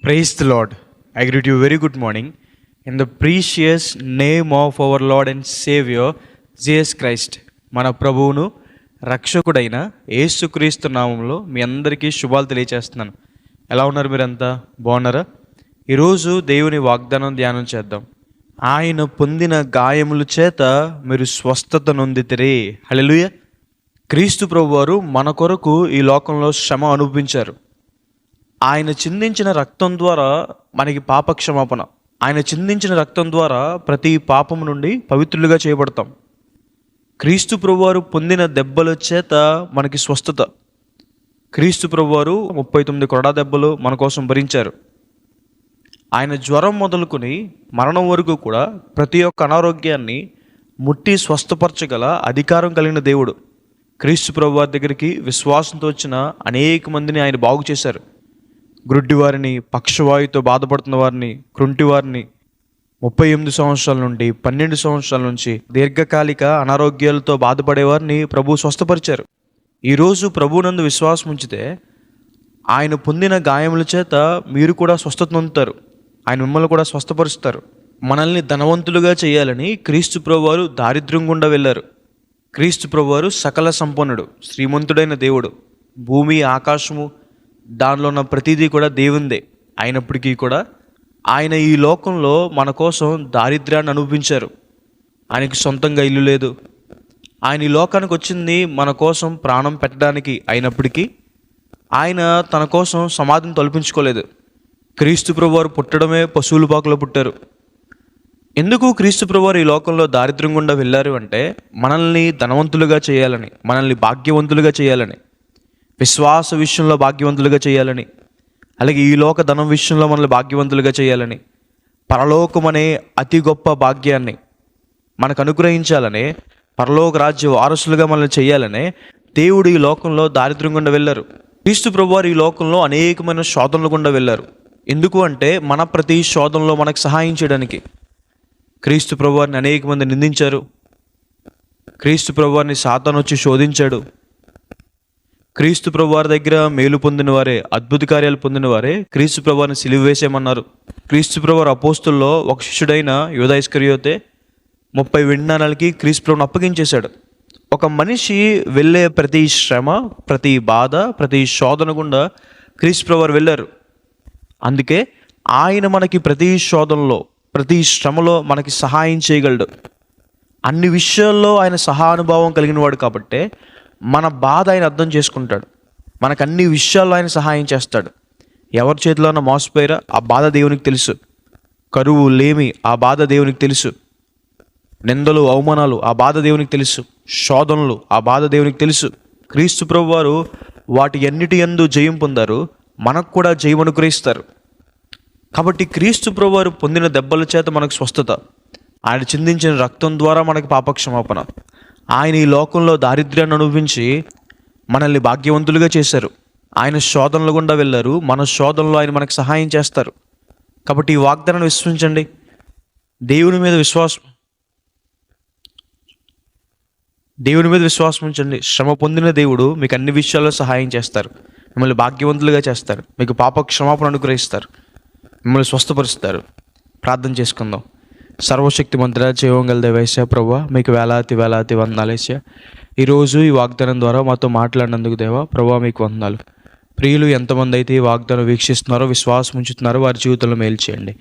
Praise the Lord. I greet you very good morning in the precious name of our Lord and Savior Jesus Christ. మన ప్రభువును రక్షకుడైన యేసుక్రీస్తు నామంలో మీ అందరికీ శుభాలు తెలియజేస్తున్నాను. ఎలా ఉన్నారు మీరంతా? బాగున్నారా? ఈరోజు దేవుని వాగ్దానం ధ్యానం చేద్దాం. ఆయన పొందిన గాయముల చేత మీరు స్వస్థత నొందితిరి. హల్లెలూయా. క్రీస్తు ప్రభువారు మన కొరకు ఈ లోకంలో శ్రమ అనుభవించారు. ఆయన చిందించిన రక్తం ద్వారా మనకి పాపక్షమాపణ. ఆయన చిందించిన రక్తం ద్వారా ప్రతి పాపము నుండి పవిత్రులుగా చేయబడతాం. క్రీస్తు ప్రభువారు పొందిన దెబ్బల చేత మనకి స్వస్థత. క్రీస్తు ప్రభువారు 39 కొరడా దెబ్బలు మన కోసం భరించారు. ఆయన జ్వరం మొదలుకొని మరణం వరకు కూడా ప్రతి ఒక్క అనారోగ్యాన్ని ముట్టి స్వస్థపరచగల అధికారం కలిగిన దేవుడు. క్రీస్తు ప్రభువారి దగ్గరికి విశ్వాసంతో వచ్చిన అనేక మందిని ఆయన బాగు చేశారు. గ్రుడ్డివారిని, పక్షవాయుతో బాధపడుతున్న వారిని, కృంటివారిని 38 సంవత్సరాల నుండి 12 సంవత్సరాల నుంచి దీర్ఘకాలిక అనారోగ్యాలతో బాధపడేవారిని ప్రభు స్వస్థపరిచారు. ఈరోజు ప్రభువునందు విశ్వాసం ఉంచితే ఆయన పొందిన గాయముల చేత మీరు కూడా స్వస్థత పొందుతారు. ఆయన మిమ్మల్ని కూడా స్వస్థపరుస్తారు. మనల్ని ధనవంతులుగా చేయాలని క్రీస్తు ప్రభువారు దారిద్ర్యం గుండా వెళ్ళారు. క్రీస్తు ప్రభువారు సకల సంపన్నుడు, శ్రీమంతుడైన దేవుడు. భూమి, ఆకాశము, దానిలో ఉన్న ప్రతిదీ కూడా దేవుందే. అయినప్పటికీ కూడా ఆయన ఈ లోకంలో మన కోసం దారిద్ర్యాన్ని అనుభవించారు. ఆయనకి సొంతంగా ఇల్లు లేదు. ఆయన ఈ లోకానికి వచ్చింది మన కోసం ప్రాణం పెట్టడానికి. అయినప్పటికీ ఆయన తన కోసం సమాధిని తొలపించుకోలేదు. క్రీస్తు ప్రభువారు పుట్టడమే పశువుల పాకలో పుట్టారు. ఎందుకు క్రీస్తు ప్రభువారు ఈ లోకంలో దారిద్ర్యం గుండా వెళ్ళారు అంటే మనల్ని ధనవంతులుగా చేయాలని, మనల్ని భాగ్యవంతులుగా చేయాలని, విశ్వాస విషయంలో భాగ్యవంతులుగా చేయాలని, అలాగే ఈ లోక ధనం విషయంలో మనల్ని భాగ్యవంతులుగా చేయాలని, పరలోకం అనే అతి గొప్ప భాగ్యాన్ని మనకు అనుగ్రహించాలని, పరలోక రాజ్య వారసులుగా మనల్ని చేయాలనే దేవుడు ఈ లోకంలో దారిద్ర్యం గుండా వెళ్ళారు. క్రీస్తు ప్రభువారు ఈ లోకంలో అనేకమైన శోధనలు గుండా వెళ్ళారు. ఎందుకు అంటే మన ప్రతి శోధనలో మనకు సహాయం చేయడానికి. క్రీస్తు ప్రభువారిని అనేక మంది నిందించారు. క్రీస్తు ప్రభువారిని సాతాను వచ్చి శోధించాడు. క్రీస్తు ప్రభువారి దగ్గర మేలు పొందిన వారే, అద్భుత కార్యాలు పొందిన వారే క్రీస్తు ప్రభువారిని సిలువ వేసేయమన్నారు. క్రీస్తు ప్రభువారు అపోస్తుల్లో ఒక శిష్యుడైన యూదా ఇస్కరియోతే 30 వెండి క్రీస్తు ప్రభువుని అప్పగించేశాడు. ఒక మనిషి వెళ్ళే ప్రతి శ్రమ, ప్రతి బాధ, ప్రతి శోధన గుండా క్రీస్తు ప్రభువారు వెళ్ళారు. అందుకే ఆయన మనకి ప్రతి శోధనలో, ప్రతి శ్రమలో మనకి సహాయం చేయగలడు. అన్ని విషయాల్లో ఆయన సహానుభావం కలిగిన వాడు కాబట్టే మన బాధ ఆయన అర్థం చేసుకుంటాడు. మనకు అన్ని విషయాల్లో ఆయన సహాయం చేస్తాడు. ఎవరి చేతిలో ఉన్న మోసపోయారా ఆ బాధ దేవునికి తెలుసు. కరువు, లేమి ఆ బాధ దేవునికి తెలుసు. నిందలు, అవమానాలు ఆ బాధ దేవునికి తెలుసు. శోధనలు ఆ బాధ దేవునికి తెలుసు. క్రీస్తు ప్రభువారు వాటి అన్నిటి యందు జయం పొందారు. మనకు కూడా జయం అనుగ్రహిస్తారు. కాబట్టి క్రీస్తు ప్రభువారు పొందిన దెబ్బల చేత మనకు స్వస్థత. ఆయన చిందించిన రక్తం ద్వారా మనకు పాపక్షమాపణ. ఆయన ఈ లోకంలో దారిద్ర్యాన్ని అనుభవించి మనల్ని భాగ్యవంతులుగా చేశారు. ఆయన శోధనలు గుండా వెళ్ళారు. మన శోధనలో ఆయన మనకు సహాయం చేస్తారు. కాబట్టి ఈ వాగ్దానాన్ని విశ్వసించండి. దేవుని మీద విశ్వాసం ఉంచండి. శ్రమ పొందిన దేవుడు మీకు అన్ని విషయాల్లో సహాయం చేస్తారు. మిమ్మల్ని భాగ్యవంతులుగా చేస్తారు. మీకు పాప క్షమాపణ అనుగ్రహిస్తారు. మిమ్మల్ని స్వస్థపరుస్తారు. ప్రార్థన చేసుకుందాం. సర్వశక్తి మంత్ర జీవంగల దేవేశ ప్రభువా, మీకు వేలాది వందనాలేసా. ఈరోజు ఈ వాగ్దానం ద్వారా మాతో మాట్లాడినందుకు దేవా ప్రభువా మీకు వందనాలు. ప్రియులు ఎంతమంది అయితే ఈ వాగ్దానం వీక్షిస్తున్నారో, విశ్వాసం ఉంచుతున్నారో వారి జీవితంలో మేలు చేయండి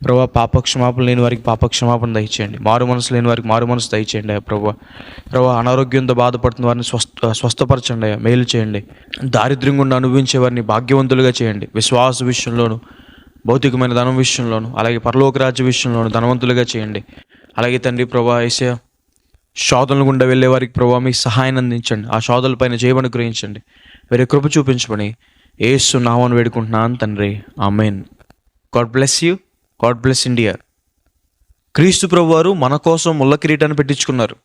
ప్రభువా. పాపక్షమాపణ లేని వారికి పాపక్షమాపణ దయచేయండి. మారు మనసు లేని వారికి మారు మనసు దయచేయండి ప్రభువా. అనారోగ్యంతో బాధపడుతున్న వారిని స్వస్థపరచండి, మేలు చేయండి. దారిద్ర్యం గుండా అనుభవించే వారిని భాగ్యవంతులుగా చేయండి. విశ్వాస విషయంలోను, భౌతికమైన ధనం విషయంలోను, అలాగే పరలోక రాజ్య విషయంలోను ధనవంతులుగా చేయండి. అలాగే తండ్రి ప్రభా యేసయ్యా, శోధనలు గుండా వెళ్ళే వారికి ప్రభా మీ సహాయాన్ని అందించండి. ఆ శోధనల పైన జయమని గ్రహించండి. వేరే కృప చూపించమని యేసు నామమున వేడుకుంటున్నాను తండ్రి, ఆమేన్. God bless you. God bless India. క్రీస్తు ప్రభువారు మన కోసం ముళ్ళ కిరీటాన్ని పెట్టించుకున్నారు.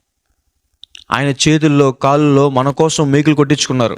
ఆయన చేతుల్లో, కాళ్ళలో మన కోసం మేకులు కొట్టించుకున్నారు.